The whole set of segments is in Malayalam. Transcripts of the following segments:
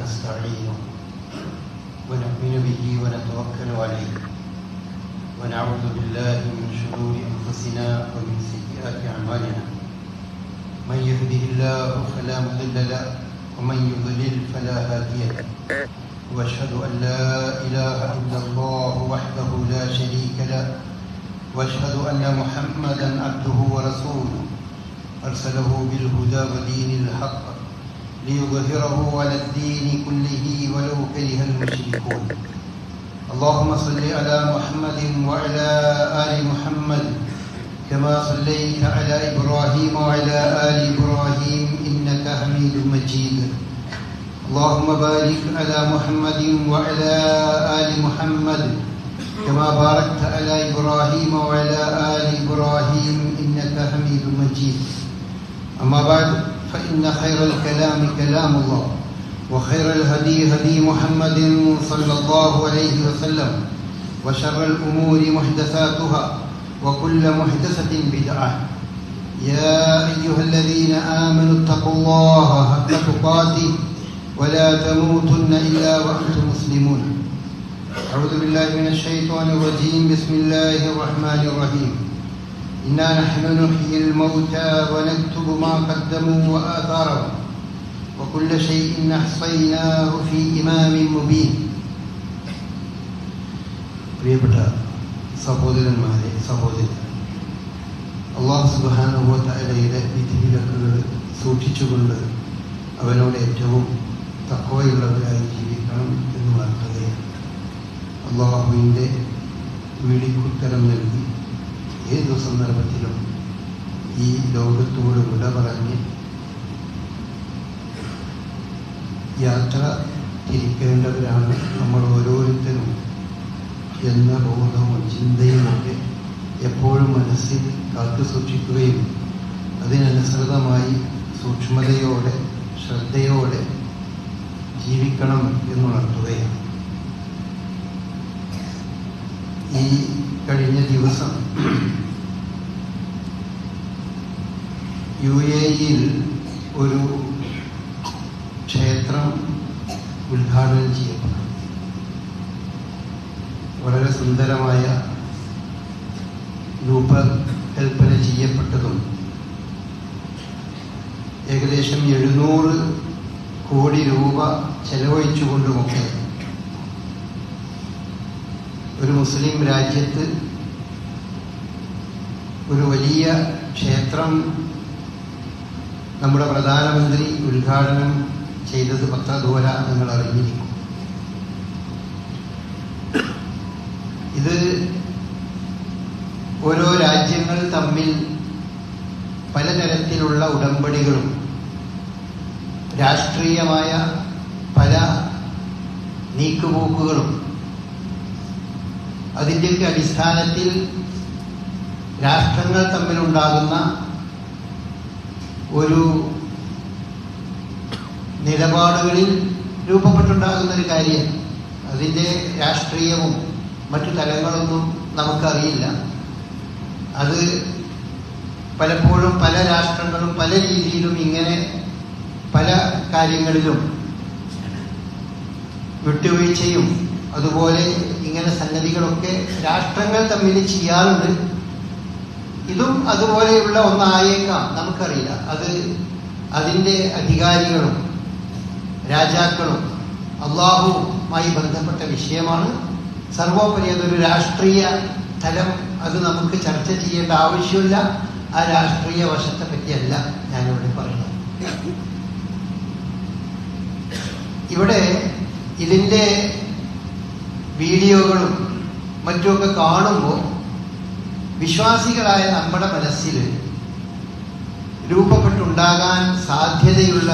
ونستعينه ونؤمن به ونتوكل عليه ونعوذ بالله من شرور أنفسنا ومن سيئات أعمالنا من يهده الله فلا مضل له ومن يضلل فلا هادي له وأشهد أن لا إله إلا الله وحده لا شريك له وأشهد أن محمدا عبده ورسوله أرسله بالهدى ودين الحق ليظهره على الدين كله ولو كره المشركون اللهم صل على محمد وعلى آل محمد كما صليت على إبراهيم وعلى آل إبراهيم إنك حميد مجيد اللهم بارك على محمد وعلى آل محمد كما باركت على إبراهيم وعلى آل إبراهيم إنك حميد مجيد أما بعد فإن خير الكلام كلام الله وخير الهدي هدي محمد صلى الله عليه وسلم وشر الأمور محدثاتها وكل محدثة بدعة يا أيها الذين آمنوا اتقوا الله حق تقاته ولا تموتن إلا وأنتم مسلمون أعوذ بالله من الشيطان الرجيم بسم الله الرحمن الرحيم إنا نحن نحيي الموتى ونكتب ما قدموا وآثارهم وكل شيء أحصيناه في إمام مبين പ്രിയപ്പെട്ട സഹോദരന്മാരെ സഹോദരി, അല്ലാഹു സുബ്ഹാനഹു വ തആലയുടെ വിധിവിലക്കുകൾ സൂക്ഷിച്ചുകൊണ്ട് അവനോട് ഏറ്റവും തഖ്വയുള്ളവരായി ജീവിക്കണം എന്ന് വാർത്തകയാണ്. അള്ളാഹുവിൻ്റെ വിളിക്കുത്തരം നൽകി ഏതു സന്ദർഭത്തിലും ഈ ലോകത്തോട് വിട പറഞ്ഞ് യാത്ര തിരിക്കേണ്ടവരാണ് നമ്മൾ ഓരോരുത്തരും എന്ന ബോധവും ചിന്തയുമൊക്കെ എപ്പോഴും മനസ്സിൽ കാത്തു സൂക്ഷിക്കുകയും അതിനനുസൃതമായി സൂക്ഷ്മതയോടെ ശ്രദ്ധയോടെ ജീവിക്കണം എന്നുണർത്തുകയാണ്. ഈ കഴിഞ്ഞ ദിവസം UAE-യിൽ ഒരു ക്ഷേത്രം ഉദ്ഘാടനം ചെയ്യപ്പെട്ടു. വളരെ സുന്ദരമായ രൂപകൽപ്പന ചെയ്യപ്പെട്ടതും ഏകദേശം 700 കോടി രൂപ ചെലവഴിച്ചുകൊണ്ടുമൊക്കെ ഒരു മുസ്ലിം രാജ്യത്ത് ഒരു വലിയ ക്ഷേത്രം നമ്മുടെ പ്രധാനമന്ത്രി ഉദ്ഘാടനം ചെയ്തത് പത്രദ്വാര നിങ്ങൾ അറിഞ്ഞിരിക്കും. ഇത് ഓരോ രാജ്യങ്ങൾ തമ്മിൽ പലതരത്തിലുള്ള ഉടമ്പടികളും രാഷ്ട്രീയമായ പല നീക്കുപോക്കുകളും അതിൻ്റെയൊക്കെ അടിസ്ഥാനത്തിൽ രാഷ്ട്രങ്ങൾ തമ്മിലുണ്ടാകുന്ന ഒരു നിലപാടുകളിൽ രൂപപ്പെട്ടുണ്ടാകുന്ന ഒരു കാര്യം. അതിൻ്റെ രാഷ്ട്രീയവും മറ്റു തലങ്ങളൊന്നും നമുക്കറിയില്ല. അത് പലപ്പോഴും പല രാഷ്ട്രങ്ങളും പല രീതിയിലും ഇങ്ങനെ പല കാര്യങ്ങളിലും വിട്ടുവീഴ്ചയും അതുപോലെ ഇങ്ങനെ സംഗതികളൊക്കെ രാഷ്ട്രങ്ങൾ തമ്മിൽ ചെയ്യാറുണ്ട്. ഇതും അതുപോലെയുള്ള ഒന്നായേക്കാം, നമുക്കറിയില്ല. അത് അതിൻ്റെ അധികാരികളും രാജാക്കളും അള്ളാഹുവുമായി ബന്ധപ്പെട്ട വിഷയമാണ്. സർവോപരി അതൊരു രാഷ്ട്രീയ തലം, അത് നമുക്ക് ചർച്ച ചെയ്യേണ്ട ആവശ്യമില്ല. ആ രാഷ്ട്രീയ വശത്തെ പറ്റിയല്ല ഞാനിവിടെ പറയുന്നത്. ഇവിടെ ഇതിൻ്റെ വീഡിയോകളും മറ്റുമൊക്കെ കാണുമ്പോൾ വിശ്വാസികളായ നമ്മുടെ മനസ്സിൽ രൂപപ്പെട്ടുണ്ടാകാൻ സാധ്യതയുള്ള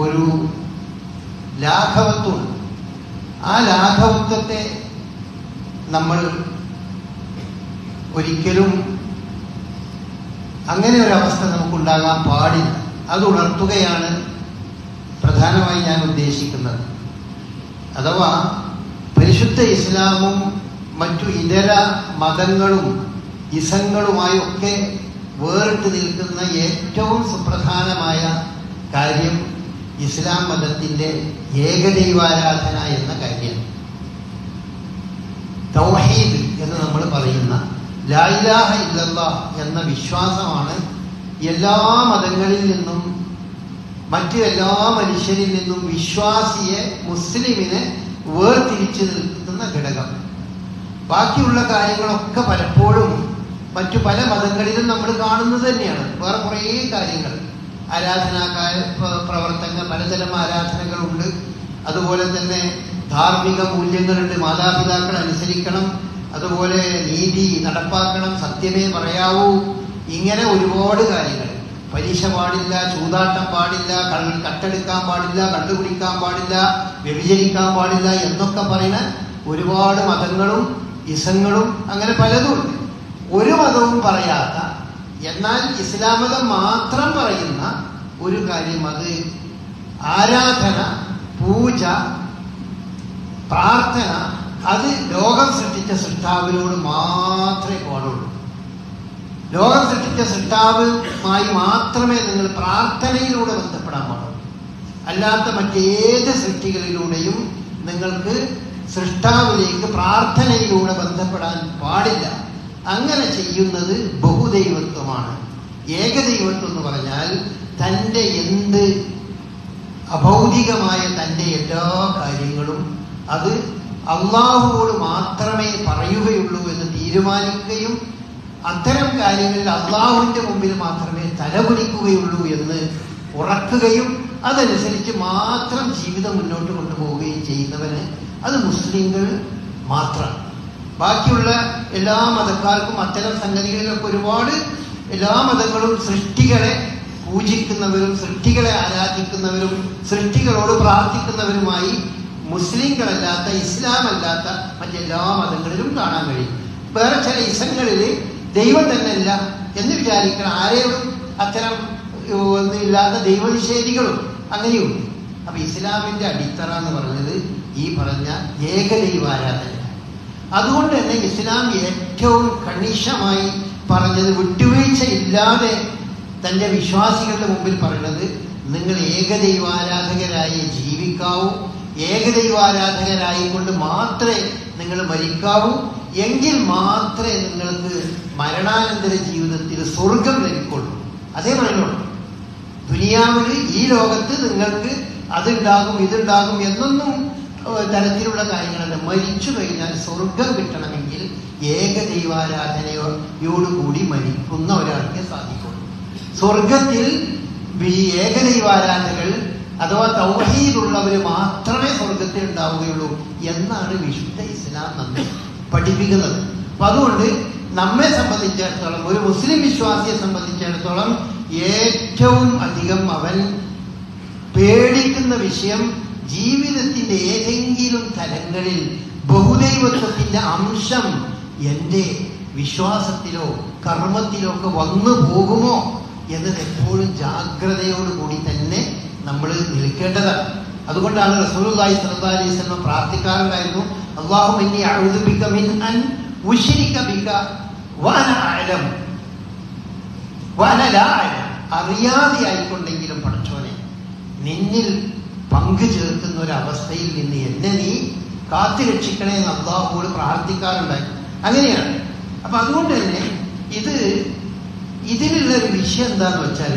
ഒരു ലാഘവത്വം, ആ ലാഘവത്വത്തെ നമ്മൾ ഒരിക്കലും അങ്ങനെ ഒരവസ്ഥ നമുക്കുണ്ടാകാൻ പാടില്ല. അത് ഉണർത്തുകയാണ് പ്രധാനമായി ഞാൻ ഉദ്ദേശിക്കുന്നത്. അഥവാ പരിശുദ്ധ ഇസ്ലാമും മറ്റു ഇതര മതങ്ങളും ഇസങ്ങളുമായൊക്കെ വേറിട്ട് നിൽക്കുന്ന ഏറ്റവും സുപ്രധാനമായ കാര്യം ഇസ്ലാം മതത്തിന്റെ ഏകദൈവാരാധന എന്ന കാര്യം. തൗഹീദ് എന്ന് നമ്മൾ പറയുന്ന ലാ ഇലാഹ ഇല്ലല്ലാഹ് എന്ന വിശ്വാസമാണ് എല്ലാ മതങ്ങളിൽ നിന്നും മറ്റു എല്ലാ മനുഷ്യരിൽ നിന്നും വിശ്വാസിയെ, മുസ്ലിമിനെ വേർതിരിച്ചു നിർത്തുന്ന ഘടകം. ബാക്കിയുള്ള കാര്യങ്ങളൊക്കെ പലപ്പോഴും മറ്റു പല മതങ്ങളിലും നമ്മൾ കാണുന്നത് തന്നെയാണ്. വേറെ കുറേ കാര്യങ്ങൾ, പ്രവർത്തനങ്ങൾ, പലതരം ആരാധനകളുണ്ട്. അതുപോലെ തന്നെ ധാർമ്മിക മൂല്യങ്ങളുണ്ട്. മാതാപിതാക്കൾ അനുസരിക്കണം, അതുപോലെ നീതി നടപ്പാക്കണം, സത്യമേ പറയാവൂ, ഇങ്ങനെ ഒരുപാട് കാര്യങ്ങൾ. പലിശ പാടില്ല, ചൂതാട്ടം പാടില്ല, കട്ടെടുക്കാൻ പാടില്ല, കണ്ടുപിടിക്കാൻ പാടില്ല, വ്യഭിചരിക്കാൻ പാടില്ല എന്നൊക്കെ പറയുന്ന ഒരുപാട് മതങ്ങളും ഇസങ്ങളും അങ്ങനെ പലതുമുണ്ട്. ഒരു മതവും പറയാത്ത, എന്നാൽ ഇസ്ലാം മതം മാത്രം പറയുന്ന ഒരു കാര്യം, അത് ആരാധന, പൂജ, പ്രാർത്ഥന, അത് ലോകം സൃഷ്ടിച്ച സൃഷ്ടാവിനോട് മാത്രമേ പാടുള്ളൂ. ലോകം സൃഷ്ടിച്ച സൃഷ്ടാവുമായി മാത്രമേ നിങ്ങൾ പ്രാർത്ഥനയിലൂടെ ബന്ധപ്പെടാൻ പാടുള്ളൂ. അല്ലാത്ത മറ്റേത് സൃഷ്ടികളിലൂടെയും നിങ്ങൾക്ക് സൃഷ്ടാവിലേക്ക് പ്രാർത്ഥനയിലൂടെ ബന്ധപ്പെടാൻ പാടില്ല. അങ്ങനെ ചെയ്യുന്നത് ബഹുദൈവത്വമാണ്. ഏകദൈവത്വം എന്ന് പറഞ്ഞാൽ തൻ്റെ എന്ത് അഭൗതികമായ തൻ്റെ എല്ലാ കാര്യങ്ങളും അത് അള്ളാഹുവോട് മാത്രമേ പറയുകയുള്ളൂ എന്ന് തീരുമാനിക്കുകയും അത്തരം കാര്യങ്ങളിൽ അള്ളാഹുവിൻ്റെ മുമ്പിൽ മാത്രമേ തലകുനിക്കുകയുള്ളൂ എന്ന് ഉറക്കുകയും അതനുസരിച്ച് മാത്രം ജീവിതം മുന്നോട്ട് കൊണ്ടുപോവുകയും ചെയ്യുന്നവന് അത് മുസ്ലിങ്ങൾ മാത്രം. ബാക്കിയുള്ള എല്ലാ മതക്കാർക്കും അത്തരം സംഗതികളിലൊക്കെ ഒരുപാട്, എല്ലാ മതങ്ങളും സൃഷ്ടികളെ പൂജിക്കുന്നവരും സൃഷ്ടികളെ ആരാധിക്കുന്നവരും സൃഷ്ടികളോട് പ്രാർത്ഥിക്കുന്നവരുമായി മുസ്ലിങ്ങളല്ലാത്ത, ഇസ്ലാം അല്ലാത്ത മറ്റെല്ലാ മതങ്ങളിലും കാണാൻ കഴിയും. വേറെ ചില ഇസങ്ങളിൽ ദൈവം തന്നെ ഇല്ല എന്ന് വിചാരിക്കണം ആരെയും, അത്തരം ഒന്നുമില്ലാത്ത ദൈവനിഷേധികളും അങ്ങനെയുണ്ട്. അപ്പൊ ഇസ്ലാമിന്റെ അടിത്തറ എന്ന് പറഞ്ഞത് ഈ പറഞ്ഞ ഏകദൈവാരാധന. അതുകൊണ്ട് തന്നെ ഇസ്ലാം ഏറ്റവും കണിശമായി പറഞ്ഞത്, വിട്ടുവീഴ്ച ഇല്ലാതെ തന്റെ വിശ്വാസികളുടെ മുമ്പിൽ പറയുന്നത്, നിങ്ങൾ ഏകദൈവാരാധകരായി ജീവിക്കാവൂ, ഏകദൈവാരാധകരായി കൊണ്ട് മാത്രമേ നിങ്ങൾ മരിക്കാവൂ, എങ്കിൽ മാത്രമേ നിങ്ങൾക്ക് മരണാനന്തര ജീവിതത്തിൽ സ്വർഗം ലഭിക്കുള്ളൂ. അതേ പറയുള്ളൂ. ദുനിയാവിൽ ഈ ലോകത്ത് നിങ്ങൾക്ക് അതുണ്ടാകും ഇതുണ്ടാകും എന്നൊന്നും തരത്തിലുള്ള കാര്യങ്ങളല്ല. മരിച്ചു കഴിഞ്ഞാൽ സ്വർഗം കിട്ടണമെങ്കിൽ ഏകദൈവാരാധനയോടുകൂടി മരിക്കുന്ന ഒരാൾക്ക് സാധിക്കുള്ളൂ. സ്വർഗത്തിൽ ഏകദൈവാരാധകൾ അഥവാ തൗഹീദുള്ളവർ മാത്രമേ സ്വർഗത്തിൽ ഉണ്ടാവുകയുള്ളൂ എന്നാണ് വിശുദ്ധ ഇസ്ലാം നമ്മെ പഠിപ്പിക്കുന്നത്. അപ്പൊ അതുകൊണ്ട് നമ്മെ സംബന്ധിച്ചിടത്തോളം, ഒരു മുസ്ലിം വിശ്വാസിയെ സംബന്ധിച്ചിടത്തോളം ഏറ്റവും അധികം അവൻ പേടിക്കുന്ന വിഷയം, ജീവിതത്തിന്റെ ഏതെങ്കിലും തലങ്ങളിൽ ബഹുദൈവത്വത്തിന്റെ അംശം എൻ്റെ വിശ്വാസത്തിലോ കർമ്മത്തിലോ ഒക്കെ വന്നു പോകുമോ എന്നത് എപ്പോഴും ജാഗ്രതയോടുകൂടി തന്നെ നമ്മൾ നിൽക്കേണ്ടതാണ്. അതുകൊണ്ടാണ് റസൂലുള്ളാഹി സ്വല്ലല്ലാഹു അലൈഹി വസല്ലം പ്രാർത്ഥിക്കാറുണ്ടായിരുന്നു, അല്ലാഹുമ്മ ഇന്നി അഊദു ബിക മിൻ അൻ ഉശ്രിക ബിക വഅന അഅലം വഅന ലാ അഅലം. അറിയാതെ ആയിക്കൊണ്ടെങ്കിലും പടച്ചോനെ, നിന്നിൽ പങ്കു ചേർക്കുന്ന ഒരവസ്ഥയിൽ നിന്ന് എന്നെ നീ കാത്തുരക്ഷിക്കണേ എന്ന് അല്ലാഹുവോട് പ്രാർത്ഥിക്കാറുണ്ടായി. അങ്ങനെയാണ്. അപ്പൊ അതുകൊണ്ട് തന്നെ ഇതിലുള്ള ഒരു വിഷയം എന്താന്ന് വെച്ചാൽ,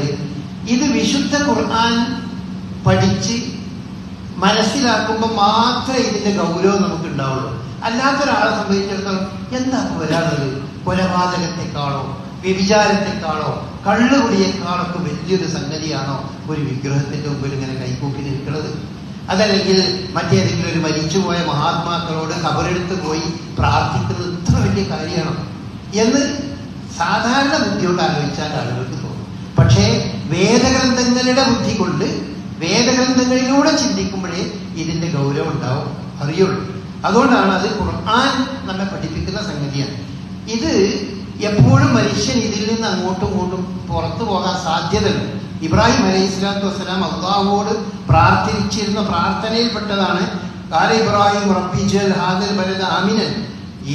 ഇത് വിശുദ്ധ ഖുർആൻ പഠിച്ച് മനസ്സിലാക്കുമ്പോൾ മാത്രമേ ഇതിന്റെ ഗൗരവം നമുക്ക് ഉണ്ടാവുള്ളൂ. അല്ലാത്തൊരാളെ സംബന്ധിച്ചിടത്തോളം എന്താ ഒരാളത് കൊലപാതകത്തെക്കാളോ വ്യഭിചാരത്തെക്കാളോ കള്ളുകുടിയേക്കാളൊക്കെ വലിയൊരു സംഗതിയാണോ ഒരു വിഗ്രഹത്തിന്റെ മുമ്പിൽ ഇങ്ങനെ കൈകൂപ്പി നിൽക്കുന്നത്? അതല്ലെങ്കിൽ മറ്റേതെങ്കിലും ഒരു മരിച്ചുപോയ മഹാത്മാക്കളോട് ഖബറെടുത്ത് പോയി പ്രാർത്ഥിക്കുന്നത് ഇത്ര വലിയ കാര്യമാണോ എന്ന് സാധാരണ ബുദ്ധിയോട് ആലോചിച്ചാൽ ആളുകൾക്ക് തോന്നും. പക്ഷേ വേദഗ്രന്ഥങ്ങളുടെ ബുദ്ധി കൊണ്ട്, വേദഗ്രന്ഥങ്ങളിലൂടെ ചിന്തിക്കുമ്പോഴേ ഇതിന്റെ ഗൗരവം ഉണ്ടാവും, അറിയുള്ളൂ. അതുകൊണ്ടാണ് അത് ഖുർആൻ നമ്മെ പഠിപ്പിക്കുന്ന സംഗതിയാണ്. ഇത് എപ്പോഴും മനുഷ്യൻ ഇതിൽ നിന്ന് അങ്ങോട്ടും ഇങ്ങോട്ടും പുറത്തു പോകാൻ സാധ്യതയുണ്ട്. ഇബ്രാഹിം അലൈഹി സ്വലാത്തു വസ്സലാം അള്ളാഹുവോട് പ്രാർത്ഥിച്ചിരുന്ന പ്രാർത്ഥനയിൽപ്പെട്ടതാണ് ഖാല ഇബ്രാഹിം റബ്ബി ജഅൽ ഹാദൽ ബലദ ആമിനൻ.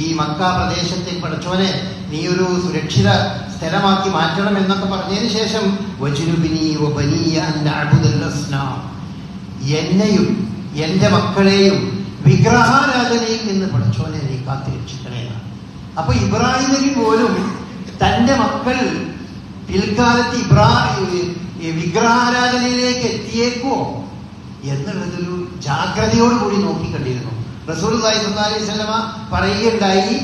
ഈ മക്ക പ്രദേശത്തെ പടച്ചോനെ നീ ഒരു സുരക്ഷിത സ്ഥലമാക്കി മാറ്റണം എന്നൊക്കെ പറഞ്ഞതിന് ശേഷം വജ്നുബിനി വബനിയ അൻ നഅ്ബുദൽ അസ്നാം, എന്നെയും എൻ്റെ മക്കളെയും വിഗ്രഹാരാധനയിൽ നിന്ന് പടച്ചോനെ നീ കാത്തുരക്ഷിക്കണേ. അപ്പൊ ഇബ്രാഹിം നബി പോലും തൻ്റെ മക്കൾ പിൽക്കാലത്ത് വിഗ്രഹാരാധനയിലേക്ക് എത്തിയേക്കോ എന്നുള്ളതൊരു ജാഗ്രതയോടുകൂടി നോക്കിക്കണ്ടിരുന്നു. റസൂലുള്ളാഹി സ്വല്ലല്ലാഹു അലൈഹി വസല്ലമ പറയുകയുണ്ടായി,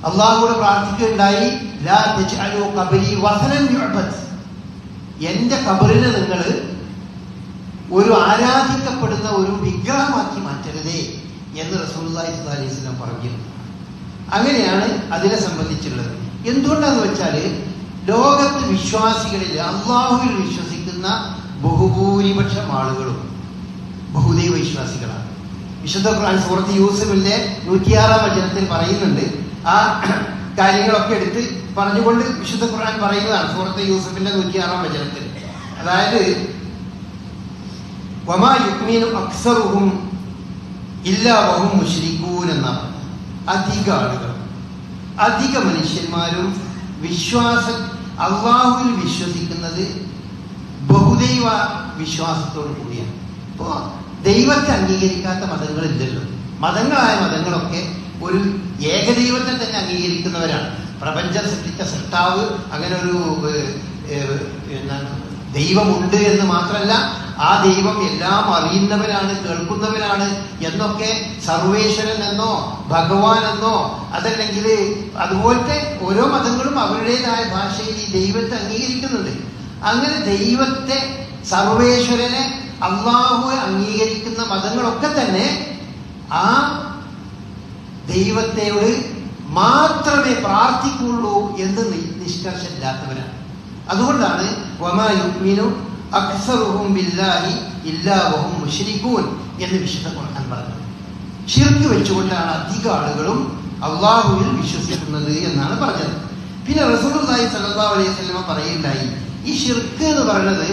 അള്ളാഹുവോട് പ്രാർത്ഥിക്കുകയുണ്ടായി, ലാ തജ്അലൂ ഖബരി വസനൻ യുഅബദ്, എന്റെ ഖബറിനെ നിങ്ങൾ ഒരു ആരാധിക്കപ്പെടുന്ന ഒരു വിഗ്രഹമാക്കി മാറ്റരുതേ എന്ന് റസൂലുള്ളാഹി സ്വല്ലല്ലാഹു അലൈഹി വസല്ലം പറഞ്ഞിരുന്നു. അങ്ങനെയാണ് അതിനെ സംബന്ധിച്ചുള്ളത്. എന്തുകൊണ്ടാന്ന് വെച്ചാൽ ലോകത്ത് വിശ്വാസികളിൽ അള്ളാഹുവിൽ വിശ്വസിക്കുന്ന ബഹുഭൂരിപക്ഷം ആളുകളും ബഹുദൈവ വിശ്വാസികളാണ്. വിശുദ്ധ ഖുർആൻ സൂറത്ത് യൂസുഫിന്റെ 106-ാം വചനത്തിൽ പറയുന്നുണ്ട്. ആ കാര്യങ്ങളൊക്കെ എടുത്ത് പറഞ്ഞുകൊണ്ട് വിശുദ്ധ ഖുർആൻ പറയുന്നതാണ് സൂറത്ത് യൂസുഫിന്റെ 106-ാം വചനത്തിൽ. അതായത് വമാ യുഅ്മിനു അക്സറുഹും ഇല്ലാ വഹും മുശ്രികൂൻ എന്നാണ്. അധിക മനുഷ്യന്മാരും അള്ളാഹുവിൽ വിശ്വസിക്കുന്നത് ബഹുദൈവ വിശ്വാസത്തോടു കൂടിയാണ്. ഇപ്പോ ദൈവത്തെ അംഗീകരിക്കാത്ത മതങ്ങളില്ലല്ലോ. മതങ്ങളായ മതങ്ങളൊക്കെ ഒരു ഏകദൈവത്തെ തന്നെ അംഗീകരിക്കുന്നവരാണ്. പ്രപഞ്ചം സൃഷ്ടിച്ച സൃഷ്ടാവ്, അങ്ങനെ ഒരു ദൈവമുണ്ട് എന്ന് മാത്രമല്ല, ആ ദൈവം എല്ലാം അറിയുന്നവനാണ്, കേൾക്കുന്നവനാണ് എന്നൊക്കെ സർവേശ്വരൻ എന്നോ ഭഗവാൻ എന്നോ അതല്ലെങ്കിൽ അതുപോലത്തെ ഓരോ മതങ്ങളും അവരുടേതായ ഭാഷയിൽ ഈ ദൈവത്തെ അംഗീകരിക്കുന്നുണ്ട്. അങ്ങനെ ദൈവത്തെ, സർവേശ്വരനെ, അള്ളാഹുവെ അംഗീകരിക്കുന്ന മതങ്ങളൊക്കെ തന്നെ ആ ദൈവത്തോട് മാത്രമേ പ്രാർത്ഥിക്കുള്ളൂ എന്ന് നിഷ്കർഷമില്ലാത്തവരാണ്. അതുകൊണ്ടാണ് വമാ യുഅ്മിനു അക്സറുഹും ബില്ലാഹി ഇല്ലാ വഹും മുശ്രികൂൻ എന്ന് വിശുദ്ധ ഖുർആൻ പറഞ്ഞത്. ശിർക്ക് വെച്ചുകൊണ്ടാണ് അധിക ആളുകളും അള്ളാഹുവിൽ വിശ്വസിക്കുന്നത് എന്നാണ് പറഞ്ഞത്. പിന്നെ റസൂലുള്ളാഹി സ്വല്ലല്ലാഹു അലൈഹി വസല്ലം പറയുണ്ടായി, ഈ ശിർക്ക് എന്ന് പറയുന്നത്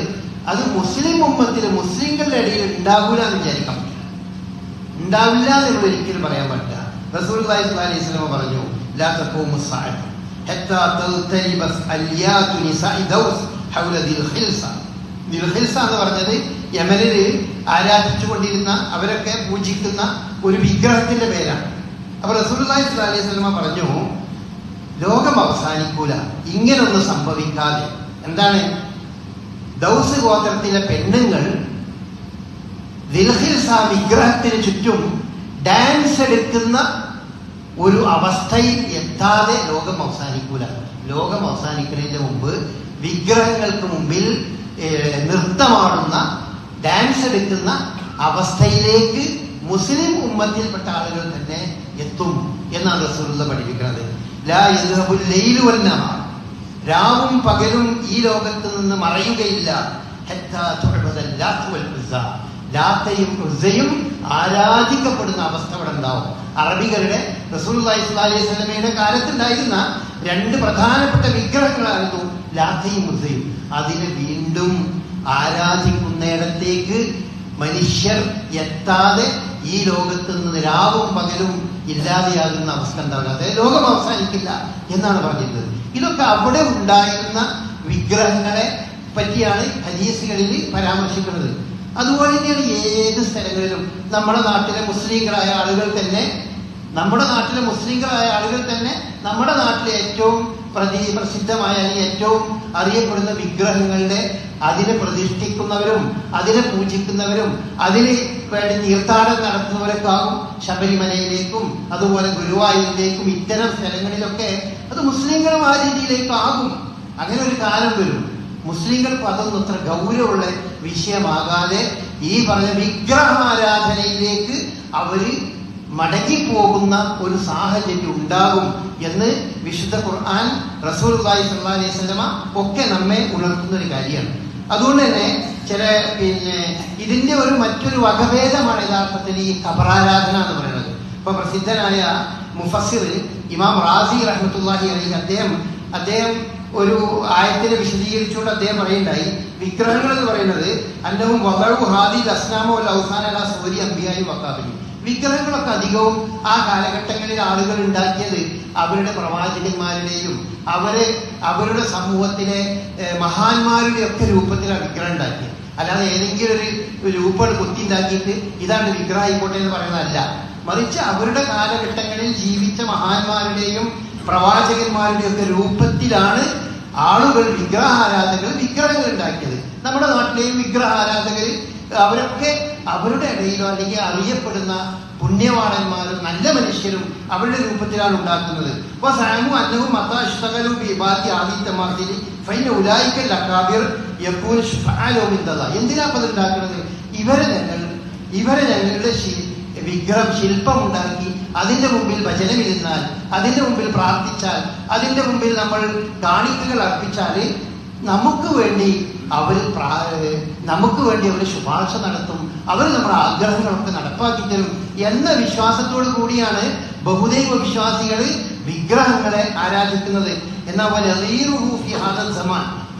അത് മുസ്ലിം ഉമ്മത്തിൽ മുസ്ലിങ്ങളുടെ ഇടയിൽ ഉണ്ടാകൂല എന്ന് വിചാരിക്കാൻ പറ്റില്ല. ഉണ്ടാവില്ല എന്ന് ഒരിക്കലും പറയാൻ പറ്റില്ല. റസൂലുള്ളാഹി സ്വല്ലല്ലാഹു അലൈഹി വസല്ലം പറഞ്ഞു, ലാ തഖൂമു സ്സഅത്ത് ഹത്താ തൽതരിബസ് അൽയാതു നിസാഇ ദൗസ് ഹൗല ദിൽ ഖിൽസ. ദിൽ ഖിൽസ എന്ന് പറഞ്ഞത് യമനിൽ ആരാധിച്ചുകൊണ്ടിരുന്ന, അവരൊക്കെ പൂജിക്കുന്ന ഒരു വിഗ്രഹത്തിന്റെ പേരാണ്. അപ്പൊ റസൂലുള്ളാഹി സ്വല്ലല്ലാഹു അലൈഹി വസല്ലം പറഞ്ഞു, ലോകം അവസാനിക്കൂല ഇങ്ങനൊന്നും സംഭവിക്കാതെ. എന്താണ്? ദൗസ് ഗോത്രത്തിലെ പെണ്ണുങ്ങൾ ദിൽഖിൽസ വിഗ്രഹത്തിന് ചുറ്റും ഡാൻസ് എടുക്കുന്ന ഒരു അവസ്ഥയിൽ എത്താതെ ലോകം അവസാനിക്കൂല. ലോകം അവസാനിക്കുന്നതിന് മുമ്പ് വിഗ്രഹങ്ങൾക്ക് മുമ്പിൽ നൃത്തമാടുന്ന, ഡാൻസ് എടുക്കുന്ന അവസ്ഥയിലേക്ക് മുസ്ലിം ഉമ്മത്തിൽപ്പെട്ട ആളുകൾ തന്നെ എത്തും എന്നാണ് റസൂലുള്ളാഹി പഠിപ്പിക്കുന്നത്. ലാ യദ്ഹബുൽ ലൈലു വന്നഹാർ, രാവും പകലും ഈ ലോകത്ത് നിന്ന് മറയുകയില്ല. ഹത്താ തുഅബദൽ ലാത്ത് വൽ ഉസ്സ, ലാത്തയും ഉസ്സയും ആരാധിക്കപ്പെടുന്ന അവസ്ഥ ഇവിടെ ഉണ്ടാവും. അറബികളുടെ റസൂലുള്ളാഹി സ്വല്ലല്ലാഹു അലൈഹി വസല്ലമയുടെ കാലത്തുണ്ടായിരുന്ന രണ്ട് പ്രധാനപ്പെട്ട വിഗ്രഹങ്ങളായിരുന്നു ലാത്തയും ഉസ്സയും. അതിനെ വീണ്ടും ആരാധിക്കുന്നിടത്തേക്ക് മനുഷ്യർ എത്താതെ ഈ ലോകത്ത് നിന്ന് രാവും പകലും ഇല്ലാതെയാകുന്ന അവസ്ഥ ഉണ്ടാവില്ല. അതായത് ലോകം അവസാനിക്കില്ല എന്നാണ് പറഞ്ഞിരുന്നത്. ഇതൊക്കെ അവിടെ ഉണ്ടായിരുന്ന വിഗ്രഹങ്ങളെ പറ്റിയാണ് ഹദീസുകളിൽ പരാമർശിക്കുന്നത്. അതുപോലെ തന്നെയാണ് ഏത് സ്ഥലങ്ങളിലും നമ്മുടെ നാട്ടിലെ മുസ്ലിങ്ങളായ ആളുകൾ തന്നെ നമ്മുടെ നാട്ടിലെ ഏറ്റവും പ്രസിദ്ധമായ ഏറ്റവും അറിയപ്പെടുന്ന വിഗ്രഹങ്ങളുടെ അതിനെ പ്രതിഷ്ഠിക്കുന്നവരും അതിനെ പൂജിക്കുന്നവരും അതിന് വേണ്ടി തീർത്ഥാടനം നടത്തുന്നവരൊക്കെ ആകും. ശബരിമലയിലേക്കും അതുപോലെ ഗുരുവായൂരിലേക്കും ഇത്തരം സ്ഥലങ്ങളിലൊക്കെ അത് മുസ്ലിങ്ങളും ആ രീതിയിലേക്കാകും. അങ്ങനെ ഒരു കാലം വരും. മുസ്ലിങ്ങൾക്ക് അതൊന്നും അത്ര ഗൗരവമുള്ള വിഷയമാകാതെ ഈ പറഞ്ഞ വിഗ്രഹാരാധനയിലേക്ക് അവര് മടങ്ങിപ്പോകുന്ന ഒരു സാഹചര്യം ഉണ്ടാകും എന്ന് വിശുദ്ധ ഖുർആൻ, റസൂലുള്ളാഹി സ്വല്ലല്ലാഹു അലൈഹി വസല്ലമ ഒക്കെ നമ്മെ ഉണർത്തുന്ന ഒരു കാര്യമാണ്. അതുകൊണ്ട് തന്നെ ഇതിന്റെ മറ്റൊരു വകഭേദമാണ് യഥാർത്ഥത്തിൽ ഈ ഖബറാരാധന എന്ന് പറയുന്നത്. ഇപ്പൊ പ്രസിദ്ധനായ മുഫസ്സിർ ഇമാം റാസി റഹ്മത്തുള്ളാഹി അലൈഹി അദ്ദേഹം ഒരു ആയത്തിനെ വിശദീകരിച്ചുകൊണ്ട് അദ്ദേഹം പറയുണ്ടായി, വിഗ്രഹങ്ങൾ എന്ന് പറയുന്നത് അന്നഹും വദഉ ഹാദിൽ അസ്നാമു വൽ ഔസാന അലാ സുവരി അംബിയായി വഖാബിലി. വിഗ്രഹങ്ങളൊക്കെ അധികവും ആ കാലഘട്ടങ്ങളിൽ ആളുകൾ ഉണ്ടാക്കിയത് അവരുടെ പ്രവാചകന്മാരുടെയും അവരുടെ സമൂഹത്തിലെ മഹാന്മാരുടെ ഒക്കെ രൂപത്തിലാണ് വിഗ്രഹം ഉണ്ടാക്കിയത്. അല്ലാതെ ഏതെങ്കിലും ഒരു രൂപങ്ങൾ കുത്തിണ്ടാക്കിയിട്ട് ഇതാണ് വിഗ്രഹമായിക്കോട്ടെ എന്ന് പറയുന്നതല്ല. മറിച്ച് അവരുടെ കാലഘട്ടങ്ങളിൽ ജീവിച്ച മഹാന്മാരുടെയും പ്രവാചകന്മാരുടെയും ഒക്കെ രൂപത്തിലാണ് ആളുകൾ വിഗ്രഹാരാധകർ വിഗ്രഹങ്ങൾ ഉണ്ടാക്കിയത്. നമ്മുടെ നാട്ടിലെയും വിഗ്രഹാരാധകർ അവരൊക്കെ അവരുടെ ഇടയിലോ അല്ലെങ്കിൽ അറിയപ്പെടുന്ന പുണ്യവാളന്മാരും നല്ല മനുഷ്യരും അവരുടെ രൂപത്തിലാണ് ഉണ്ടാക്കുന്നത്. അപ്പൊ സാമു അന്നവും മത്താഷ്ടകലും വിഭാഗി ആദിത്യമാതിരി ഫൈന ഉലായിക്കൽ അക്കാബിർ എപ്പോഴും എന്തിനാ അത് ഉണ്ടാക്കുന്നത്? ഇവരെ ഞങ്ങളുടെ വിഗ്രഹം ശില്പമുണ്ടാക്കി അതിന്റെ മുമ്പിൽ വചനമിരുന്നാൽ, അതിന്റെ മുമ്പിൽ പ്രാർത്ഥിച്ചാൽ, അതിന്റെ മുമ്പിൽ നമ്മൾ കാണിക്കകൾ അർപ്പിച്ചാൽ നമുക്ക് വേണ്ടി അവർ ശുപാർശ നടത്തും, അവർ നമ്മുടെ ആഗ്രഹങ്ങളൊക്കെ നടപ്പാക്കി തരും എന്ന വിശ്വാസത്തോടു കൂടിയാണ് ബഹുദൈവ വിശ്വാസികൾ വിഗ്രഹങ്ങളെ ആരാധിക്കുന്നത്. എന്നാൽ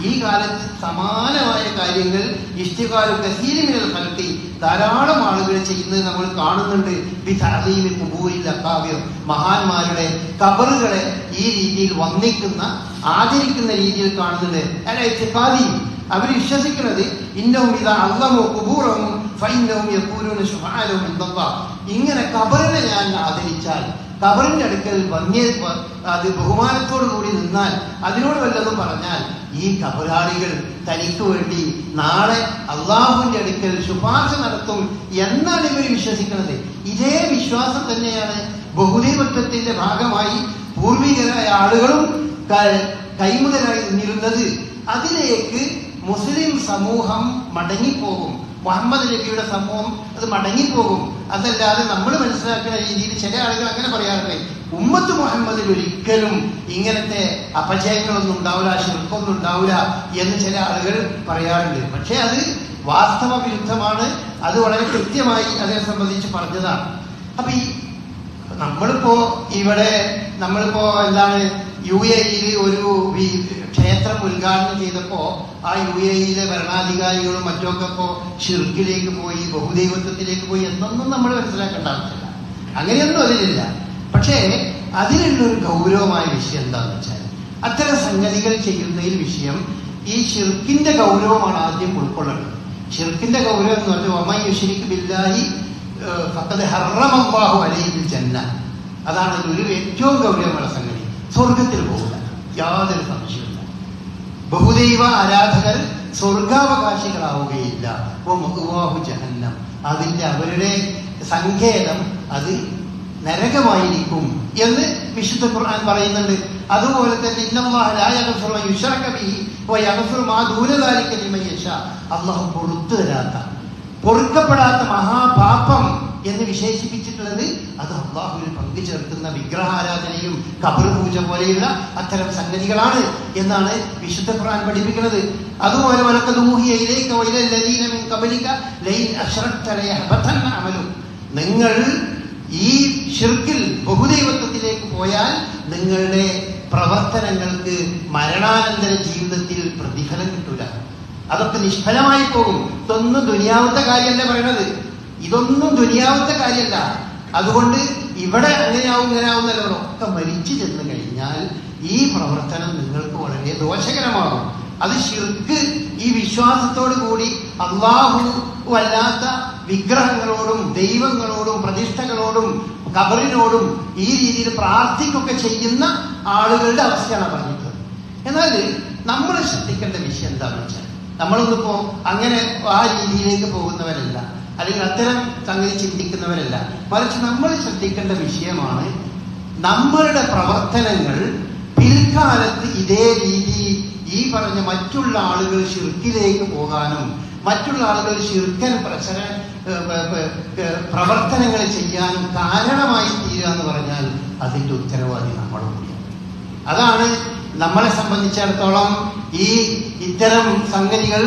ഈ കാലത്ത് സമാനമായ കാര്യങ്ങൾ ഇഷ്ടികാലു കസീരിമിനൽ ഫൽക്കി ധാരാളം ആളുകൾ ചെയ്യുന്നത് നമ്മൾ കാണുന്നുണ്ട്. മഹാന്മാരുടെ കബറുകളെ ഈ രീതിയിൽ വന്ദിക്കുന്ന ആദരിക്കുന്ന രീതിയിൽ കാണുന്നുണ്ട്. അല്ല, അവർ വിശ്വസിക്കുന്നത് ഇന്നവും ഇതാ അള്ളമോ കുബൂറവും ഫൈനവും യഖൂലൂന ശുഫാഅലഹും ഇൻദല്ലാഹ്. ഇങ്ങനെ കബറിനെ ഞാൻ ആദരിച്ചാൽ, കബറിന്റെ അടുക്കൽ അത് ബഹുമാനത്തോടു കൂടി നിന്നാൽ, അതിനോട് വല്ലതും പറഞ്ഞാൽ ഈ കബറാളികൾ തനിക്ക് വേണ്ടി നാളെ അള്ളാഹുവിന്റെ അടുക്കൽ ശുപാർശ നടത്തും എന്നാണ് ഇവർ വിശ്വസിക്കുന്നത്. ഇതേ വിശ്വാസം തന്നെയാണ് ബഹുദൈവത്വത്തിന്റെ ഭാഗമായി പൂർവികരായ ആളുകളും കൈമുതലായി നിന്നിരുന്നത്. അതിലേക്ക് മുസ്ലിം സമൂഹം മടങ്ങിപ്പോകും, മുഹമ്മദ് നബിയുടെ സമൂഹം അത് മടങ്ങിപ്പോകും. അതല്ലാതെ നമ്മൾ മനസ്സിലാക്കുന്ന രീതിയിൽ ചില ആളുകൾ അങ്ങനെ പറയാറുണ്ട്, ഉമ്മത്ത് മുഹമ്മദിൽ ഒരിക്കലും ഇങ്ങനത്തെ അപജയങ്ങളൊന്നും ഉണ്ടാവില്ല, ശിർക്കൊന്നും ഉണ്ടാവില്ല എന്ന് ചില ആളുകൾ പറയാറുണ്ട്. പക്ഷെ അത് വാസ്തവ വിരുദ്ധമാണ്. അത് വളരെ കൃത്യമായി അതിനെ സംബന്ധിച്ച് പറഞ്ഞതാണ്. അപ്പൊ നമ്മളിപ്പോ എന്താണ് UAE ഒരു ക്ഷേത്രം ഉദ്ഘാടനം ചെയ്തപ്പോ ആ UAE ഭരണാധികാരികളും മറ്റൊക്കെ ഇപ്പോ ഷിർക്കിലേക്ക് പോയി, ബഹുദൈവത്വത്തിലേക്ക് പോയി എന്നൊന്നും നമ്മൾ മനസ്സിലാക്കേണ്ട ആവശ്യമില്ല. അങ്ങനെയൊന്നും അതിലില്ല. പക്ഷേ അതിലുള്ളൊരു ഗൗരവമായ വിഷയം എന്താണെന്ന് വെച്ചാൽ, അത്തരം സംഗതികൾ ചെയ്യുന്നതിൽ വിഷയം ഈ ഷിർക്കിന്റെ ഗൗരവമാണ് ആദ്യം ഉൾക്കൊള്ളേണ്ടത്. ഷിർക്കിന്റെ ഗൗരവം എന്ന് പറഞ്ഞാൽ വമൻ യുശ്രിക് ബില്ലാഹി ഫഖദ് ഹറമല്ലാഹു അലൈഹിൽ ജന്ന. അതാണ് ഒരു ഏറ്റവും ഗൗരവമുള്ള സംഗതി. സ്വർഗത്തിൽ പോകില്ല, യാതൊരു സംശയമില്ല. ബഹുദൈവ ആരാധകർ സ്വർഗാവകാശികളാവുകയില്ല. ജഹന്നം, അതിന്റെ അവരുടെ സങ്കേതം അത് നരകമായിരിക്കും എന്ന് വിശുദ്ധ ഖുർആൻ പറയുന്നുണ്ട്. അതുപോലെ തന്നെ ഇന്നല്ലാഹ ലാ യഗ്ഫിറു അൻ യുശ്റക ബിഹി വ യഗ്ഫിറു മാ ദൂന ദാലിക ലിമൻ യശാ. അല്ലാഹു പൊറുത്തു തരാത്ത, പൊറുക്കപ്പെടാത്ത മഹാപാപം എന്ന് വിശേഷിപ്പിച്ചിട്ടുള്ളത് അത് അള്ളാഹുവിൽ പങ്കുചേർക്കുന്ന വിഗ്രഹാരാധനയും ഖബർ പൂജ പോലെയുള്ള അത്തരം സംഗതികളാണ് എന്നാണ് വിശുദ്ധ ഖുർആൻ പഠിപ്പിക്കുന്നത്. അതുപോലെ നിങ്ങൾ ഈ ഷിർക്കിൽ ബഹുദൈവത്വത്തിലേക്ക് പോയാൽ നിങ്ങളുടെ പ്രവർത്തനങ്ങൾക്ക് മരണാനന്തര ജീവിതത്തിൽ പ്രതിഫലം കിട്ടൂല, അതൊക്കെ നിഷ്ഫലമായി പോകും. ഇതൊന്നും ദുനിയാവത്തെ കാര്യമല്ല പറയണത്, ഇതൊന്നും ദുനിയാവത്തെ കാര്യമല്ല. അതുകൊണ്ട് ഇവിടെ അങ്ങനെയാവും ഇങ്ങനെയാവുന്നല്ലോ, ഒക്കെ മരിച്ചു ചെന്ന് കഴിഞ്ഞാൽ ഈ പ്രവർത്തനം നിങ്ങൾക്ക് വളരെ ദോഷകരമാകും. അത് ഷിർക്ക്, ഈ വിശ്വാസത്തോടു കൂടി അള്ളാഹു അല്ലാത്ത വിഗ്രഹങ്ങളോടും ദൈവങ്ങളോടും പ്രതിഷ്ഠകളോടും ഖബറിനോടും ഈ രീതിയിൽ പ്രാർത്ഥിക്കൊക്കെ ചെയ്യുന്ന ആളുകളുടെ അവസ്ഥയാണ് പറഞ്ഞിട്ടുള്ളത്. എന്നാൽ നമ്മൾ ശ്രദ്ധിക്കേണ്ട വിഷയം എന്താണെന്ന് വെച്ചാൽ, നമ്മളൊന്നിപ്പോ അങ്ങനെ ആ രീതിയിലേക്ക് പോകുന്നവരല്ല, അല്ലെങ്കിൽ അത്തരം സംഗതി ചിന്തിക്കുന്നവരല്ല. മറിച്ച് നമ്മൾ ശ്രദ്ധിക്കേണ്ട വിഷയമാണ് നമ്മളുടെ പ്രവർത്തനങ്ങൾ പിൽക്കാലത്ത് ഇതേ രീതി ഈ പറഞ്ഞ മറ്റുള്ള ആളുകൾ ഷിർക്കിലേക്ക് പോകാനും മറ്റുള്ള ആളുകൾ ഷിർക്കൻ പ്രവർത്തനങ്ങൾ ചെയ്യാനും കാരണമായി തീരുക എന്ന് പറഞ്ഞാൽ അതിന്റെ ഉത്തരവാദി നമ്മൾ കൂടിയാണ്. അതാണ് നമ്മളെ സംബന്ധിച്ചിടത്തോളം ഈ ഇത്തരം സംഗതികൾ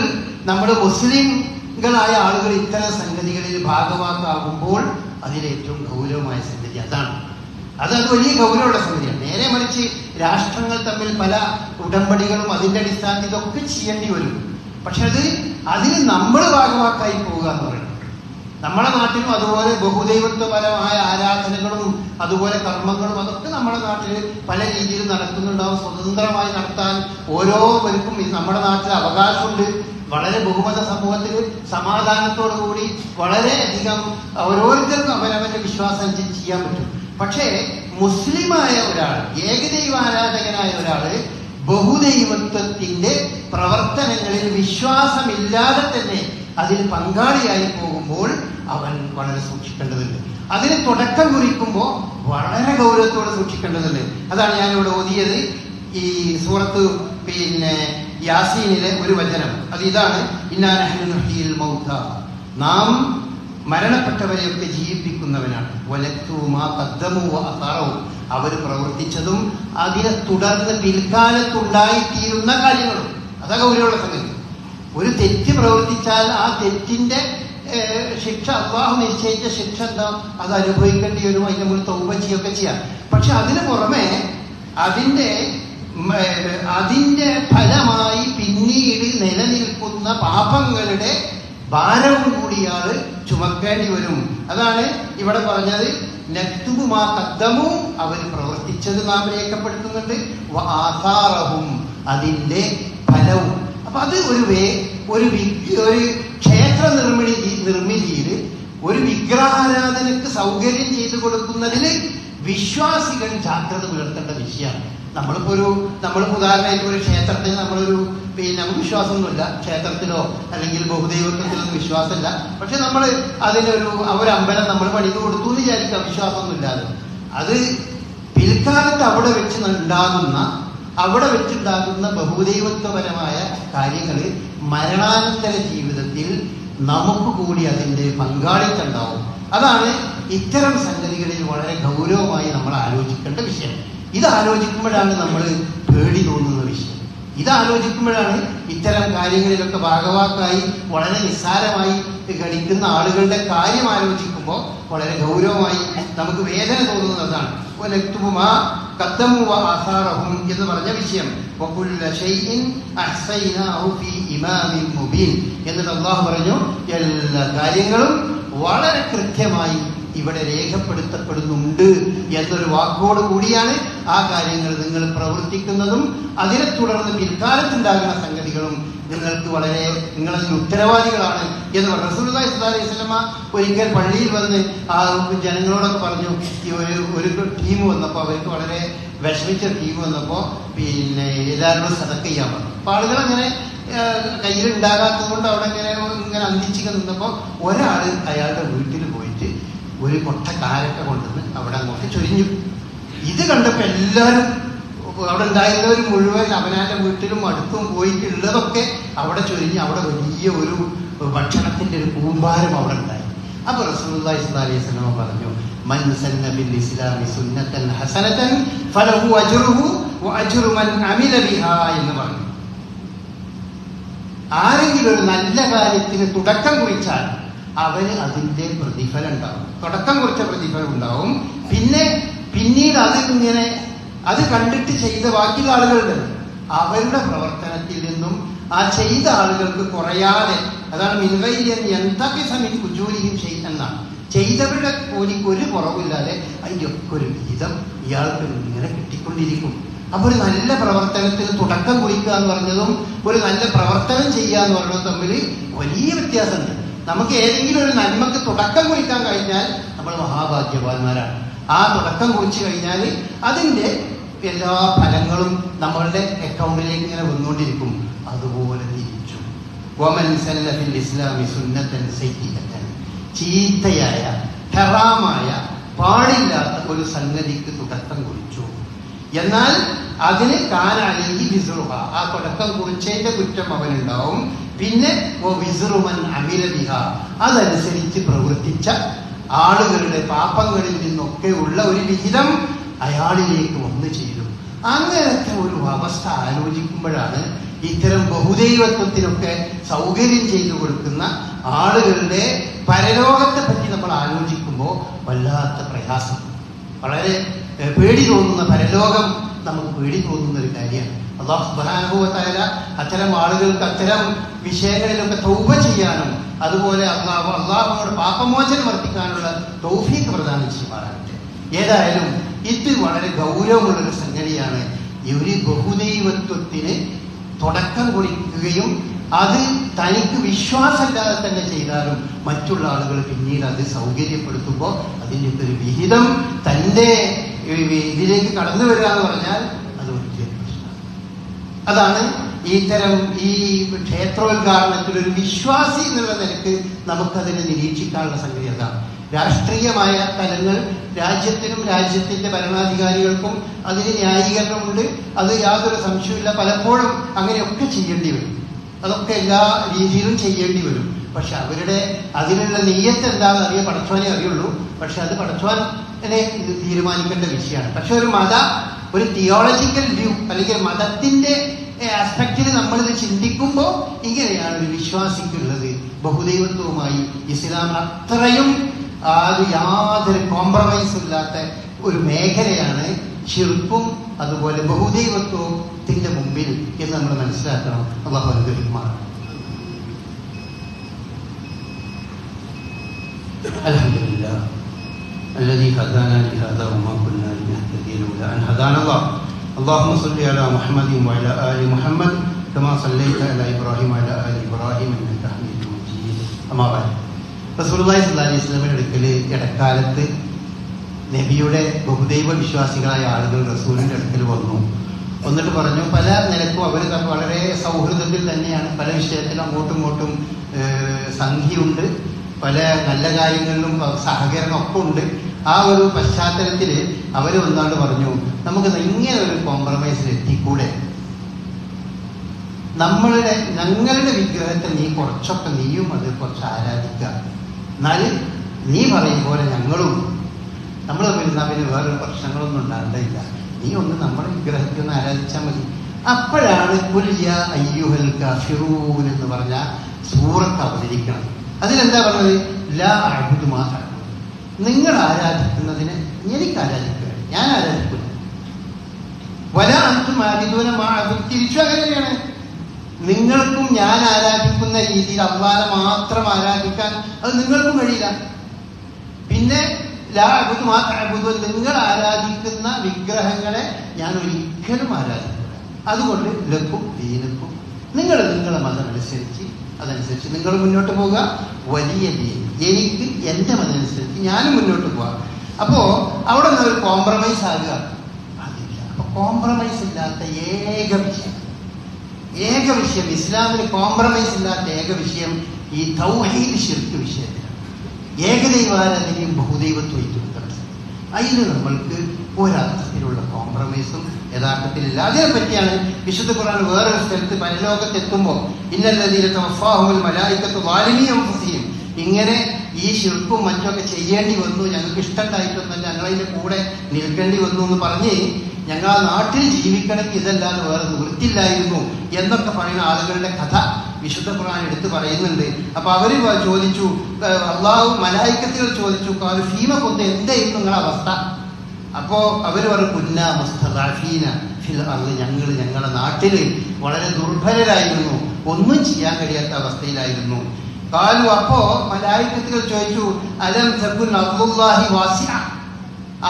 നമ്മുടെ മുസ്ലിംകളായ ആളുകൾ ഇത്തരം സംഗതികളിൽ ഭാഗമാക്കാകുമ്പോൾ അതിലേറ്റവും ഗൗരവമായ സംഗതി അതാണ്. അത് വലിയ ഗൗരവമുള്ള സംഗതിയാണ്. നേരെ മറിച്ച് രാഷ്ട്രങ്ങൾ തമ്മിൽ പല ഉടമ്പടികളും അതിന്റെ അടിസ്ഥാനത്തിൽ ഇതൊക്കെ ചെയ്യേണ്ടി വരും. പക്ഷെ അതിന് നമ്മൾ ഭാഗമാക്കായി പോവുക എന്ന് പറയുന്നത്. നമ്മുടെ നാട്ടിലും അതുപോലെ ബഹുദൈവത്വപരമായ ആരാധനകളും അതുപോലെ കർമ്മങ്ങളും അതൊക്കെ നമ്മുടെ നാട്ടിൽ പല രീതിയിൽ നടക്കുന്നുണ്ടാവും. സ്വതന്ത്രമായി നടത്താൻ ഓരോരുക്കും നമ്മുടെ നാട്ടിൽ അവകാശമുണ്ട്. വളരെ ബഹുമത സമൂഹത്തിൽ സമാധാനത്തോടു കൂടി വളരെയധികം ഓരോരുത്തർക്കും അവനവന്റെ വിശ്വാസം ചെയ്യാൻ പറ്റും. പക്ഷേ മുസ്ലിമായ ഒരാൾ, ഏകദൈവാരാധകനായ ഒരാള് ബഹുദൈവത്വത്തിന്റെ പ്രവർത്തനങ്ങളിൽ വിശ്വാസമില്ലാതെ തന്നെ അതിൽ പങ്കാളിയായി പോകുമ്പോൾ അവൻ വളരെ സൂക്ഷിക്കേണ്ടതുണ്ട്. അതിന് തുടക്കം കുറിക്കുമ്പോൾ വളരെ ഗൗരവത്തോടെ സൂക്ഷിക്കേണ്ടതുണ്ട്. അതാണ് ഞാനിവിടെ ഓതിയത്. ഈ സൂറത്ത് യാസീനിലെ ഒരു വചനം അത് ഇതാണ്: ഇന്നാ നഹ്നു നുഹ്യിൽ മൗത, നാം മരണപ്പെട്ടവരെയൊക്കെ ജീവിപ്പിക്കുന്നവനാണ്. വലക്തു മാ ഖദ്ദമു വ അസാറു, അവർ പ്രവർത്തിച്ചതും അതിനെ തുടർന്ന് പിൽക്കാലത്തുണ്ടായിത്തീരുന്ന കാര്യങ്ങളും. അതാ ഗൗരവമുള്ള സംഗതി. ഒരു തെറ്റ് പ്രവർത്തിച്ചാൽ ആ തെറ്റിന്റെ ശിക്ഷ, അല്ലാഹു നിശ്ചയിച്ച ശിക്ഷ എന്താ, അത് അനുഭവിക്കേണ്ടി വരും. അതിന് നമ്മൾ തൗബ ചെയ്യുകയൊക്കെ ചെയ്യാം. പക്ഷെ അതിന് പുറമെ അതിന്റെ ഫലമായി പിന്നീട് നിലനിൽക്കുന്ന പാപങ്ങളുടെ ഭാരവും കൂടി ഇയാള് ചുമക്കേണ്ടി വരും. അതാണ് ഇവിടെ പറഞ്ഞത്. നക്തുബു മാ ഖദ്ദമു, അവർ പ്രവർത്തിച്ചത് നാം രേഖപ്പെടുത്തുന്നുണ്ട്. വ ആസാറഹും, അതിന്റെ ഫലവും. അപ്പൊ അത് ഒരു ക്ഷേത്ര നിർമ്മിതിയിൽ ഒരു വിഗ്രഹാരാധനക്ക് സൗകര്യം ചെയ്തു കൊടുക്കുന്നതിൽ വിശ്വാസികൾ ജാഗ്രത പുലർത്തേണ്ട വിഷയമാണ്. നമ്മളിപ്പോ ഉദാഹരണമായിട്ട് ഒരു ക്ഷേത്രത്തിൽ നമുക്ക് വിശ്വാസമൊന്നുമില്ല, ക്ഷേത്രത്തിലോ അല്ലെങ്കിൽ ബഹുദൈവത്വത്തിലൊന്നും വിശ്വാസമില്ല. പക്ഷെ നമ്മൾ ഒരു അമ്പലം നമ്മൾ പണിത് കൊടുത്തു എന്ന് വിചാരിക്കാം, വിശ്വാസമൊന്നുമില്ലാതെ. അത് പിൽക്കാലത്ത് അവിടെ വെച്ചുണ്ടാകുന്ന ബഹുദൈവത്വപരമായ കാര്യങ്ങൾ മരണാനന്തര ജീവിതത്തിൽ നമുക്ക് കൂടി അതിൻ്റെ പങ്കാളിത്തം ഉണ്ടാവും. അതാണ് ഇത്തരം സംഗതികളിൽ വളരെ ഗൗരവമായി നമ്മൾ ആലോചിക്കേണ്ട വിഷയം. ഇത് ആലോചിക്കുമ്പോഴാണ് നമ്മൾ പേടി തോന്നുന്ന വിഷയം. ഇതാലോചിക്കുമ്പോഴാണ് ഇത്തരം കാര്യങ്ങളിലൊക്കെ ഭാഗവാക്കായി വളരെ നിസ്സാരമായി കളിക്കുന്ന ആളുകളുടെ കാര്യം ആലോചിക്കുമ്പോൾ വളരെ ഗൗരവമായി നമുക്ക് വേദന തോന്നുന്നതാണ്. എന്ന് പറഞ്ഞ വിഷയം. എന്നിട്ട് അല്ലാഹു പറഞ്ഞു, എല്ലാ കാര്യങ്ങളും വളരെ കൃത്യമായി ഇവിടെ രേഖപ്പെടുത്തപ്പെടുന്നുണ്ട് എന്നൊരു വാക്കോട് കൂടിയാണ് ആ കാര്യങ്ങൾ നിങ്ങൾ പ്രവർത്തിക്കുന്നതും അതിനെ തുടർന്ന് പിൽക്കാലത്തുണ്ടാകുന്ന സംഗതികളും നിങ്ങളതിന് ഉത്തരവാദികളാണ് എന്ന് പറഞ്ഞു. റസൂലുള്ളാഹി സ്വല്ലല്ലാഹു അലൈഹി വസല്ലമ ഒരിക്കൽ പള്ളിയിൽ വന്ന് ആ ജനങ്ങളോടൊക്കെ പറഞ്ഞു, ഈ ഒരു ടീം വന്നപ്പോൾ, അവർക്ക് വളരെ വിഷമിച്ച ടീം വന്നപ്പോൾ എല്ലാവരോടും സദഖ ചെയ്യാൻ പറഞ്ഞു. അപ്പൊ ആളുകൾ അങ്ങനെ കയ്യിലുണ്ടാകാത്തത് കൊണ്ട് അവിടെ ഇങ്ങനെ അന്തിച്ചിട്ട് നിന്നപ്പോൾ ഒരാള് അയാളുടെ വീട്ടിൽ പോയിട്ട് ഒരു കൊട്ട കാരക്ക കൊണ്ടുവന്ന് അവിടെ അങ്ങോട്ട് ചൊരിഞ്ഞു. ഇത് കണ്ടപ്പോൾ എല്ലാവരും അവിടെ ഉണ്ടായിരുന്നവർ മുഴുവൻ അവനാന്റെ വീട്ടിലും അടുത്തും പോയിട്ടുള്ളതൊക്കെ അവിടെ ചൊരിഞ്ഞ് അവിടെ വലിയ ഒരു ഭക്ഷണത്തിന്റെ ഒരു കൂമ്പാരം അവിടെ ഉണ്ടായി. അപ്പൊ റസൂലുള്ളാഹി സ്വല്ലല്ലാഹു അലൈഹി വസല്ലം പറഞ്ഞു, മൻ സന്ന ഫിൽ ഇസ്ലാമി സുന്നത്തൻ ഹസനതൻ ഫലഹു അജ്റുഹു വ അജ്റു മൻ അമില ബിഹാ എന്ന് പറഞ്ഞു. ആരെങ്കിലും ഒരു നല്ല കാര്യത്തിന് തുടക്കം കുറിച്ചാൽ അവന് അതിന്റെ പ്രതിഫലം ഉണ്ടാവും. തുടക്കം കുറിച്ച പ്രതിഫലം ഉണ്ടാവും. പിന്നീട് അത് കണ്ടിട്ട് ചെയ്ത ബാക്കിയുള്ള ആളുകളുണ്ട്, അവരുടെ പ്രവർത്തനത്തിൽ നിന്നും ആ ചെയ്ത ആളുകൾക്ക് കുറയാതെ, അതാണ് മിൻഗൈരി എന്തൊക്കെ സമയം കുജൂരിയും ചെയ്യുന്നതാണ്. ചെയ്തവരുടെ കൂലിക്ക് ഒരു കുറവില്ലാതെ അതിൻ്റെ ഒക്കെ ഒരു വിഹിതം ഇയാൾക്ക് ഇങ്ങനെ കിട്ടിക്കൊണ്ടിരിക്കും. അപ്പൊ ഒരു നല്ല പ്രവർത്തനത്തിന് തുടക്കം കുറിക്കുക എന്ന് പറഞ്ഞതും ഒരു നല്ല പ്രവർത്തനം ചെയ്യുക എന്ന് പറഞ്ഞതും തമ്മിൽ വലിയ വ്യത്യാസമുണ്ട്. നമുക്ക് ഏതെങ്കിലും ഒരു നന്മക്ക് തുടക്കം കുറിക്കാൻ കഴിഞ്ഞാൽ നമ്മൾ മഹാഭാഗ്യവാന്മാരാണ്. ആ തുടക്കം കുറിച്ച് കഴിഞ്ഞാൽ അതിൻ്റെ എല്ലാ ഫലങ്ങളും നമ്മളുടെ അക്കൗണ്ടിലേക്ക് ഇങ്ങനെ വന്നുകൊണ്ടിരിക്കും. അതുപോലെ തിരിച്ചു വമൻ സന്ന ഫിൽ ഇസ്ലാമി സുന്നത്തൻ സയ്യിഅത്തൻ, ചീത്തയായ ഹറാമായ പാടില്ലാത്ത ഒരു സംഗതിക്ക് തുടക്കം കുറിച്ചു, എന്നാൽ അതിന് കാനാലി വിസ്റുഹ, ആ തുടക്കം കുറിച്ചതിന്റെ കുറ്റം അവനുണ്ടാവും. പിന്നെ വിസ്റുമൻ അമില ബിഹ, അതനുസരിച്ച് പ്രവർത്തിച്ച ആളുകളുടെ പാപങ്ങളിൽ നിന്നൊക്കെ ഉള്ള ഒരു വിഹിതം അയാളിലേക്ക് വന്നു ചേരും. അങ്ങനത്തെ ഒരു അവസ്ഥ ആലോചിക്കുമ്പോഴാണ് ഇത്തരം ബഹുദൈവത്വത്തിനൊക്കെ സൗകര്യം ചെയ്തു കൊടുക്കുന്ന ആളുകളുടെ പരലോകത്തെ പറ്റി നമ്മൾ ആലോചിക്കുമ്പോൾ വല്ലാത്ത പ്രയാസം, വളരെ പേടി തോന്നുന്ന, പരലോകം നമുക്ക് പേടി തോന്നുന്ന ഒരു കാര്യമാണ്. അല്ലാഹു സുബ്ഹാനഹു വ തആല അത്തരം ആളുകൾക്ക് അത്തരം വിഷയങ്ങളിലൊക്കെ തൗബ ചെയ്യാനും അതുപോലെ അള്ളാഹുവോട് പാപമോചനം വർദ്ധിക്കാനുള്ള തൗഫീഖ് പ്രദാനം ചെയ്യുമാറാകട്ടെ. ഏതായാലും ഇത് വളരെ ഗൗരവമുള്ളൊരു സംഗതിയാണ്. ഈ ഒരു ബഹുദൈവത്വത്തിന് തുടക്കം കുറിക്കുകയും അത് തനിക്ക് വിശ്വാസമില്ലാതെ തന്നെ ചെയ്താലും മറ്റുള്ള ആളുകൾ പിന്നീട് അത് സൗകര്യപ്പെടുത്തുമ്പോൾ അതിൻ്റെ ഒരു വിഹിതം തൻ്റെ ഇതിലേക്ക് കടന്നു വരിക എന്ന് പറഞ്ഞാൽ അത് വലിയ പ്രശ്നമാണ്. അതാണ് ഇത്തരം ഈ ക്ഷേത്രോദ്ഘാടനത്തിലൊരു വിശ്വാസി എന്നുള്ള നിലക്ക് നമുക്കതിനെ നിരീക്ഷിക്കാനുള്ള സംഗതി അതാണ്. രാഷ്ട്രീയമായ തലങ്ങൾ രാജ്യത്തിനും രാജ്യത്തിന്റെ ഭരണാധികാരികൾക്കും അതിന് ന്യായീകരണമുണ്ട്. അത് യാതൊരു സംശയമില്ല. പലപ്പോഴും അങ്ങനെയൊക്കെ ചെയ്യേണ്ടി വരും. അതൊക്കെ എല്ലാ രീതിയിലും ചെയ്യേണ്ടി വരും. പക്ഷെ അവരുടെ അതിനുള്ള നെയ്യത്ത് എന്താണെന്ന് അറിയാൻ പടച്ചോനെ അറിയുള്ളൂ. പക്ഷെ അത് പടച്ചോനെ തീരുമാനിക്കേണ്ട വിഷയമാണ്. പക്ഷെ ഒരു തിയോളജിക്കൽ വ്യൂ അല്ലെങ്കിൽ മതത്തിന്റെ ആസ്പെക്റ്റിൽ നമ്മളിത് ചിന്തിക്കുമ്പോൾ ഇങ്ങനെയാണ് ഒരു വിശ്വാസിക്കുള്ളത്. ബഹുദൈവത്വവുമായി ഇസ്ലാം അത്രയും അത് യാതൊരു കോംപ്രമൈസും ഇല്ലാത്ത ഒരു മേഖലയാണ് ശിർക്കും അതുപോലെ ബഹുദൈവത്വത്തിന്റെ മുമ്പിൽ എന്ന് നമ്മൾ മനസ്സിലാക്കണം. അല്ലാഹു അനുഗ്രഹിക്കുമാറാകട്ടെ. അൽഹംദുലില്ലാഹ് الذي هدانا لهذا وما كنا لنهتدي لولا أن هدانا الله. اللهم صل على محمد وعلى آل محمد كما صليت على إبراهيم وعلى آل إبراهيم إنك حميد مجيد. أما بعد. റസൂലുള്ളാഹി സ്വല്ലല്ലാഹി അലൈഹി വസല്ലമയുടെ അടുക്കൽ ഇടക്കാലത്ത് നബിയുടെ ബഹുദൈവ വിശ്വാസികളായ ആളുകൾ റസൂലിന്റെ അടുക്കൽ വന്നു. എന്നിട്ട് പറഞ്ഞു, പല നിലക്കും അവർ വളരെ സൗഹൃദത്തിൽ തന്നെയാണ്. പല വിഷയത്തിലും അങ്ങോട്ടും ഇങ്ങോട്ടും സംഖ്യയുണ്ട്. പല നല്ല കാര്യങ്ങളിലും സഹകരണമൊക്കെ ഉണ്ട്. ആ ഒരു പശ്ചാത്തലത്തിൽ അവർ വന്നാണ്ട് പറഞ്ഞു, നമുക്ക് ഇങ്ങനെ ഒരു കോംപ്രമൈസിൽ എത്തിക്കൂടെ? ഞങ്ങളുടെ വിഗ്രഹത്തെ നീയും അത് കുറച്ച് ആരാധിക്കുക. എന്നാൽ നീ പറയും പോലെ ഞങ്ങളും നമ്മൾ വരുന്ന പിന്നെ വേറൊരു പ്രശ്നങ്ങളൊന്നും ഉണ്ടാകേണ്ടതില്ല. നീ ഒന്ന് നമ്മുടെ വിഗ്രഹത്തെ ഒന്ന് ആരാധിച്ചാൽ മതി. അപ്പോഴാണ് ഖുൽ യാ അയ്യുഹൽ കാഫിറൂൻ എന്ന് പറഞ്ഞ സൂറത്ത് അവതരിക്കണം. അതിലെന്താ പറഞ്ഞത്? ലാ അഅ്ബുദു മാ തഅ്ബുദൂൻ. നിങ്ങൾ ആരാധിക്കുന്നതിനെ എനിക്ക് ആരാധിക്കുക, ഞാൻ ആരാധിക്കുന്നു. വലാ അൻതും ആബിദൂന മാ അഅ്ബുദു. തിരിച്ചു അങ്ങനെ തന്നെയാണ്. നിങ്ങൾക്കും ഞാൻ ആരാധിക്കുന്ന രീതിയിൽ അല്ലാഹനെ മാത്രം ആരാധിക്കാൻ അത് നിങ്ങൾക്കും കഴിയില്ല. പിന്നെ ലാ അഅ്ബുദു മാ തഅ്ബുദൂൻ, നിങ്ങൾ ആരാധിക്കുന്ന വിഗ്രഹങ്ങളെ ഞാൻ ഒരിക്കലും ആരാധിക്കില്ല. അതുകൊണ്ട് ലക്കും ദീനക്കും, നിങ്ങളെ മതം അതനുസരിച്ച് നിങ്ങൾ മുന്നോട്ട് പോവുക. വലിയ ദീൻ, എനിക്ക് എന്റെ മതം അനുസരിച്ച് ഞാനും മുന്നോട്ട് പോവാം. അപ്പോ അവിടെ നിന്ന് ഒരു കോംപ്രമൈസ് ആകുക അതില്ല. അപ്പൊ കോംപ്രമൈസ് ഇല്ലാത്ത ഏക വിഷയം ഇസ്ലാമിന് കോംപ്രമൈസ് ഇല്ലാത്ത ഏക വിഷയം ഈ തൗഹീദ് ശിർക്ക് വിഷയത്തിലാണ്. ഏകദൈവാരാധനയും ബഹുദൈവത്വവും അതിന് നമ്മൾക്ക് ഒരർത്ഥത്തിലുള്ള കോംപ്രമൈസും യഥാർത്ഥത്തിലില്ല. അതിനെ പറ്റിയാണ് വിശുദ്ധ ഖുർആൻ വേറൊരു സ്ഥലത്ത് പരലോകത്തെത്തുമ്പോൾ ഇന്നല്ലദീന തവഫാഹുൽ മലായികത്തു ളാലിമീ അൻഫുസിഹിം, ഇങ്ങനെ ഈ ശിർക്കും മറ്റൊക്കെ ചെയ്യേണ്ടി വന്നു, ഞങ്ങൾക്ക് ഇഷ്ടമുണ്ടായിട്ടൊന്നല്ല, ഞങ്ങളതിന്റെ കൂടെ നിൽക്കേണ്ടി വന്നു എന്ന് പറഞ്ഞ് ഞങ്ങൾ ആ നാട്ടിൽ ജീവിക്കണമെങ്കിൽ ഇതല്ലാതെ വേറെ നിവൃത്തിയില്ലായിരുന്നു എന്നൊക്കെ പറയുന്ന ആളുകളുടെ കഥ വിശുദ്ധ ഖുർആൻ എടുത്ത് പറയുന്നുണ്ട്. അപ്പൊ അവര് ചോദിച്ചു, അള്ളാഹു മലായികത്തുകൾ ചോദിച്ചു, ഫീമ കൊന്ത എന്തായിരുന്നു നിങ്ങളുടെ അവസ്ഥ? അപ്പോ അവര് പറഞ്ഞു, കുന്ന മുസ്തദഅഫീന ഫിൽ അർള്, ഞങ്ങളുടെ നാട്ടില് വളരെ ദുർബലരായിരുന്നു, ഒന്നും ചെയ്യാൻ കഴിയാത്ത അവസ്ഥയിലായിരുന്നു. കാലു, അപ്പോ മലായികത്തുകൾ ചോദിച്ചു, അലം തകുൻ അർളുല്ലാഹി വാസിഅ,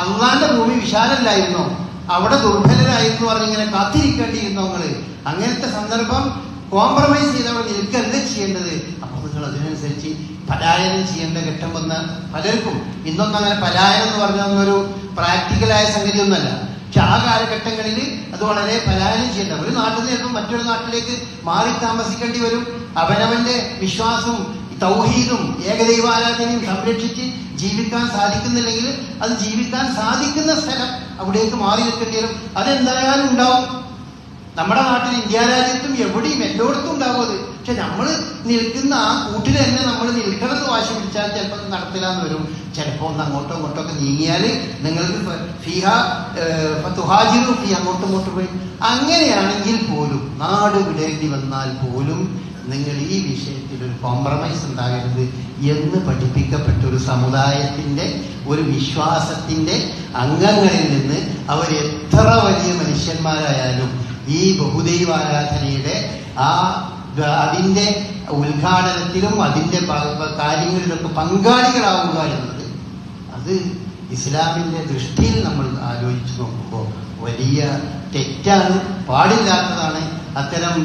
അള്ളാന്റെ ഭൂമി വിശാലല്ലായിരുന്നോ? അവിടെ ദുർബലരായിരുന്നു പറഞ്ഞിങ്ങനെ കാത്തിരിക്കേണ്ടിയിരുന്നോ നിങ്ങള്? അങ്ങനത്തെ സന്ദർഭം കോംപ്രമൈസ് ചെയ്ത് അവിടെ നിൽക്കല്ല ചെയ്യേണ്ടത്. അപ്പൊ നിങ്ങൾ അതിനനുസരിച്ച് പലായനം ചെയ്യേണ്ട ഘട്ടം വന്ന പലർക്കും ഇന്നൊന്നും അങ്ങനെ പലായനം എന്ന് പറഞ്ഞ ഒരു പ്രാക്ടിക്കലായ സംഗതി ഒന്നല്ല. പക്ഷെ ആ കാലഘട്ടങ്ങളിൽ അത് വളരെ പലായനം ചെയ്യേണ്ട, ഒരു നാട്ടിൽ നിന്ന് ചിലപ്പോൾ മറ്റൊരു നാട്ടിലേക്ക് മാറി താമസിക്കേണ്ടി വരും. അവനവന്റെ വിശ്വാസവും തൗഹീദും ഏകദൈവാരാധനയും സംരക്ഷിച്ച് ജീവിക്കാൻ സാധിക്കുന്നില്ലെങ്കിൽ അത് ജീവിക്കാൻ സാധിക്കുന്ന സ്ഥലം അവിടേക്ക് മാറി നിൽക്കേണ്ടി വരും. അതെന്തായാലും ഉണ്ടാവും. നമ്മുടെ നാട്ടിൽ ഇന്ത്യ രാജ്യത്തും എവിടെയും എല്ലായിടത്തും ഉണ്ടാവും അത്. പക്ഷെ നമ്മൾ നിൽക്കുന്ന ആ കൂട്ടിൽ തന്നെ നമ്മൾ നിൽക്കണമെന്ന് വാശി പിടിച്ചാൽ ചിലപ്പോൾ നടത്തില്ലാന്ന് വരും. ചിലപ്പോൾ ഒന്ന് അങ്ങോട്ടോ ഇങ്ങോട്ടോ ഒക്കെ നീങ്ങിയാൽ നിങ്ങൾക്ക് അങ്ങോട്ടും ഇങ്ങോട്ടും പോയി. അങ്ങനെയാണെങ്കിൽ പോലും, നാട് വിടേണ്ടി വന്നാൽ പോലും നിങ്ങൾ ഈ വിഷയത്തിൽ ഒരു കോംപ്രമൈസ് ഉണ്ടാകരുത് എന്ന് പഠിപ്പിക്കപ്പെട്ട ഒരു സമുദായത്തിന്റെ ഒരു വിശ്വാസത്തിന്റെ അംഗങ്ങളിൽ നിന്ന് അവർ എത്ര വലിയ മനുഷ്യന്മാരായാലും ഈ ബഹുദൈവാരാധനയുടെ അതിന്റെ ഉദ്ഘാടനത്തിലും അതിന്റെ കാര്യങ്ങളിലൊക്കെ പങ്കാളികളാവുക എന്നത് അത് ഇസ്ലാമിന്റെ ദൃഷ്ടിയിൽ നമ്മൾ ആലോചിച്ച് നോക്കുമ്പോൾ വലിയ തെറ്റാണ്, പാടില്ലാത്തതാണ്. അത്തരം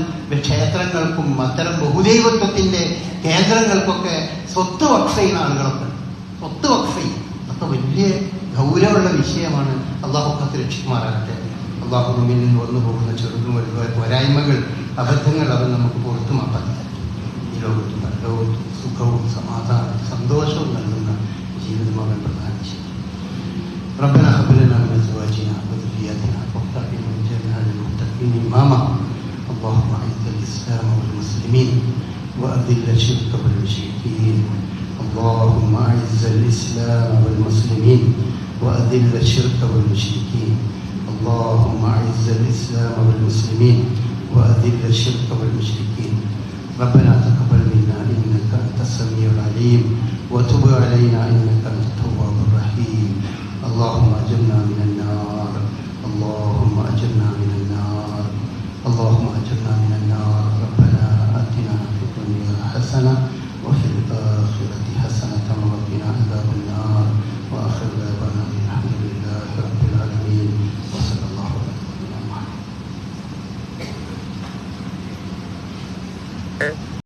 ക്ഷേത്രങ്ങൾക്കും അത്തരം ബഹുദൈവത്വത്തിൻ്റെ കേന്ദ്രങ്ങൾക്കൊക്കെ സ്വത്ത് വഖഫ് ചെയ്യുന്ന ആളുകളൊക്കെ സ്വത്ത് വഖഫ് ചെയ്യും. അതൊക്കെ വലിയ ഗൗരവമുള്ള വിഷയമാണ്. അള്ളാഹു കാത്ത് രക്ഷിക്കുമാറാകട്ടെ. അള്ളാഹു മുന്നിൽ നിന്ന് വന്നു പോകുന്ന ചെറുതും വലുതുമായ പോരായ്മകൾ, അബദ്ധങ്ങൾ അവൻ നമുക്ക് പുറത്തു മാപ്പാക്കി ഈ ലോകത്തും പരലോകത്തും സുഖവും സമാധാനവും സന്തോഷവും നൽകുന്ന ജീവിതം അവൻ പ്രദാനം ചെയ്യും. ربنا هب لنا من ازواجنا وذرياتنا قرة اعين واجعلنا للمتقين اماما. اللهم اعز الاسلام والمسلمين واذل الشرك والمشركين. اللهم اعز الاسلام والمسلمين واذل الشرك والمشركين. اللهم اعز الاسلام والمسلمين واذل الشرك والمشركين. ربنا تقبل منا انك انت السميع العليم وتب علينا انك انت التواب الرحيم. اللهم اجرنا من النار. اللهم اجرنا من النار. اللهم اجرنا من النار. ربنا اتنا في الدنيا حسنه